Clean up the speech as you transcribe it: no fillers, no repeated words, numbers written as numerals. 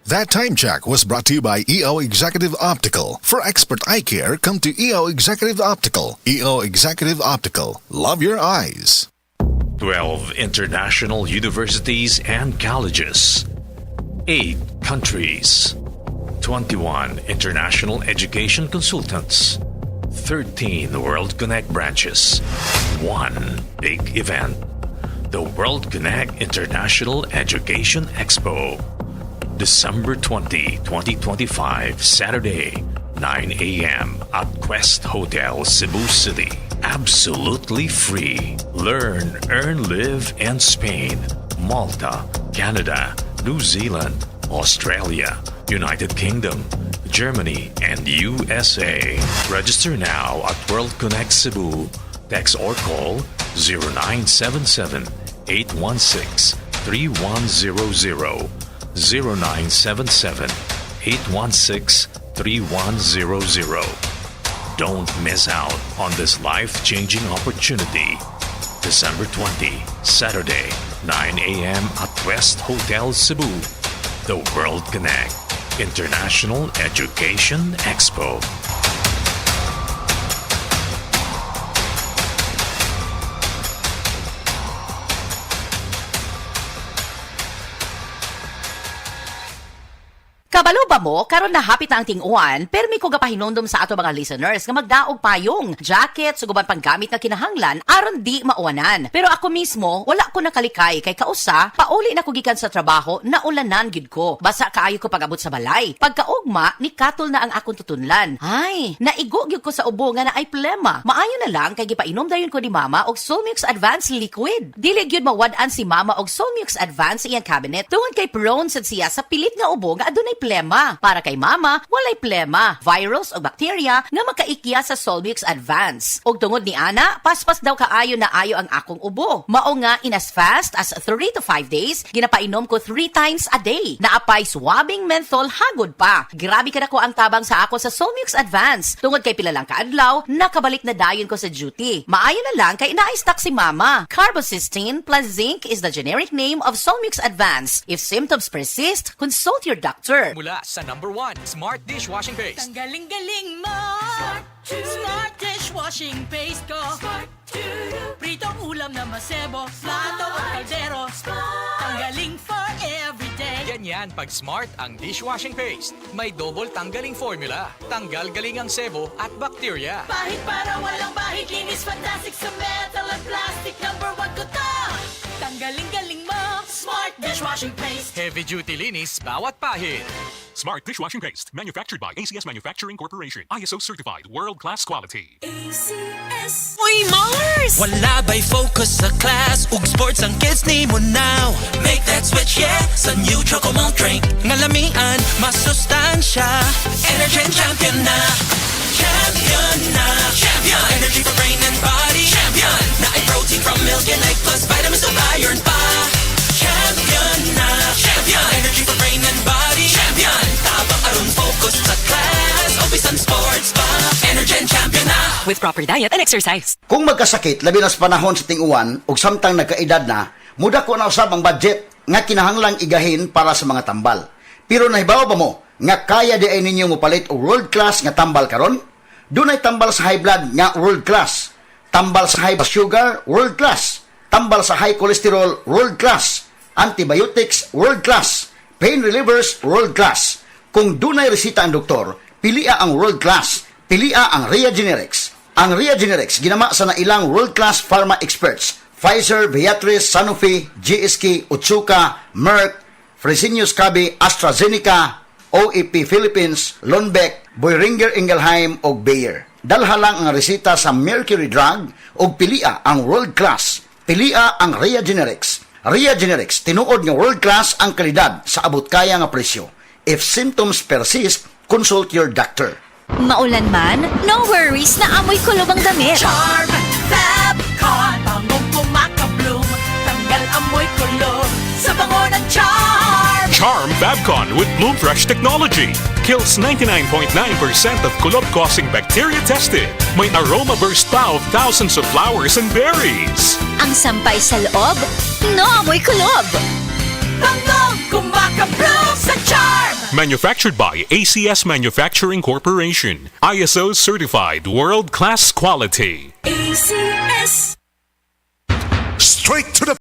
That time check was brought to you by EO Executive Optical. For expert eye care, come to EO Executive Optical. EO Executive Optical. Love your eyes. 12 international universities and colleges, 8 countries, 21 international education consultants, 13 World Connect branches, 1 big event, the World Connect International Education Expo. December 20, 2025, Saturday, 9 a.m. at Quest Hotel, Cebu City. Absolutely free. Learn, earn, live in Spain, Malta, Canada, New Zealand, Australia, United Kingdom, Germany, and USA. Register now at World Connect Cebu. Text or call 0977-816-3100, 0977-816-3100. Don't miss out on this life-changing opportunity. December 20, Saturday, 9 a.m. at West Hotel Cebu. The World Connect International Education Expo. Kabalo ba mo, karon na hapit na ang ting-uwan, pero may ko gapahinondom sa ato mga listeners nga magdaog payong, jacket, suguban panggamit na kinahanglan, aron di mauwanan. Pero ako mismo, wala ko nakalikay kay kausa, pauli na ko gikan sa trabaho, naulanan gid ko. Basa kaayo ko pag-abot sa balay. Pagkaugma, ni katol na ang akong tutunlan. Ay, naigo gyud ko sa ubo nga na ay plema. Maayo na lang kay gipainom dayon ko ni mama og Solmux Advanced Liquid. Dili gyud mawad-an si mama og Solmux Advanced iyang cabinet tungod kay prone sad siya sa pilit nga ubo nga adunay plema. Para kay mama, walay plema, virus o bakterya nga makaikya sa Solmux Advance. Og tungod ni ana, paspas daw kaayo na ayo ang akong ubo. Mao nga in as fast as 3 to 5 days, ginapainom ko 3 times a day. Naapay swabbing menthol hagod pa. Grabe ka na ko ang tabang sa ako sa Solmux Advance. Tungod kay pila lang kaadlaw, nakabalik na dayon ko sa duty. Maayo na lang kay ina-stock si mama. Carbocysteine plus zinc is the generic name of Solmux Advance. If symptoms persist, consult your doctor. Mula sa number 1, Smart Dishwashing Paste. Tanggaling-galing mo! Smart Dishwashing Paste ko! Pritong ulam na masebo, plato o kaldero. Tanggaling for everyday. Ganyan pag Smart ang dishwashing paste. May double tanggaling formula. Tanggal galing ang sebo at bakterya. Bahid para walang bahid, linis fantastic sa metal at plastic. Number 1 ko to! Tanggaling-galing mo! Smart Dishwashing Paste. Heavy duty linis bawat pahid. Smart Dishwashing Paste, manufactured by ACS Manufacturing Corporation. ISO certified, world-class quality. ACS. Uy, Mars! Wala ba'y focus sa class? Ug sports ang kids ni mo now. Make that switch, yeah, sa new Chocomalt drink. Ngalamian, masustansya. Energy champion na. Champion na. Champion. Energy for brain and body. Champion. Na ay protein from milk and egg plus vitamins of iron pa. Champion na. Champion. Energy for brain and body. Champion. Tabang aron focus sa class. Obisan sports pa. Energy champion na. With proper diet and exercise. Kung magkasakit, labi na sa panahon sa ting-uwan, ug samtang nagkaedad na, muda ko na usab ang budget nga kinahanglang igahin para sa mga tambal. Pero nahibaw ba mo nga kaya di ay ninyo mopalit og world class nga tambal karon? Dunay tambal sa high blood nga world class, tambal sa high sugar world class, tambal sa high cholesterol world class, antibiotics world class, pain relievers world class. Kung dunay resita ang doktor, pilia ang world class, pilia ang Ria Generics. Ang Ria Generics ginama sa nailang world class pharma experts: Pfizer, Viatris, Sanofi, GSK, Otsuka, Merck, Fresenius Kabi, AstraZeneca, OEP Philippines, Lundbeck, Boehringer Ingelheim ug Bayer. Dalha lang ang resita sa Mercury Drug ug pilia ang world class. Pilia ang Ria Generics. Ria Generics tinuod nga world class ang kalidad sa abot kaya nga presyo. If symptoms persist, consult your doctor. Maulan man, no worries na amoy kulob ang damit. Charm Fabcon. Bangong kumakabloom. Tanggal amoy kulob sa bango ng Charm. Charm Fabcon with Bloom Fresh technology. Kills 99.9% of kulob-causing bacteria tested. May aroma burst pa of thousands of flowers and berries. Ang sampay sa loob, no amoy kulob. Bangong kumakabloom sa Charm. Manufactured by ACS Manufacturing Corporation. ISO certified world-class quality. ACS. Straight to the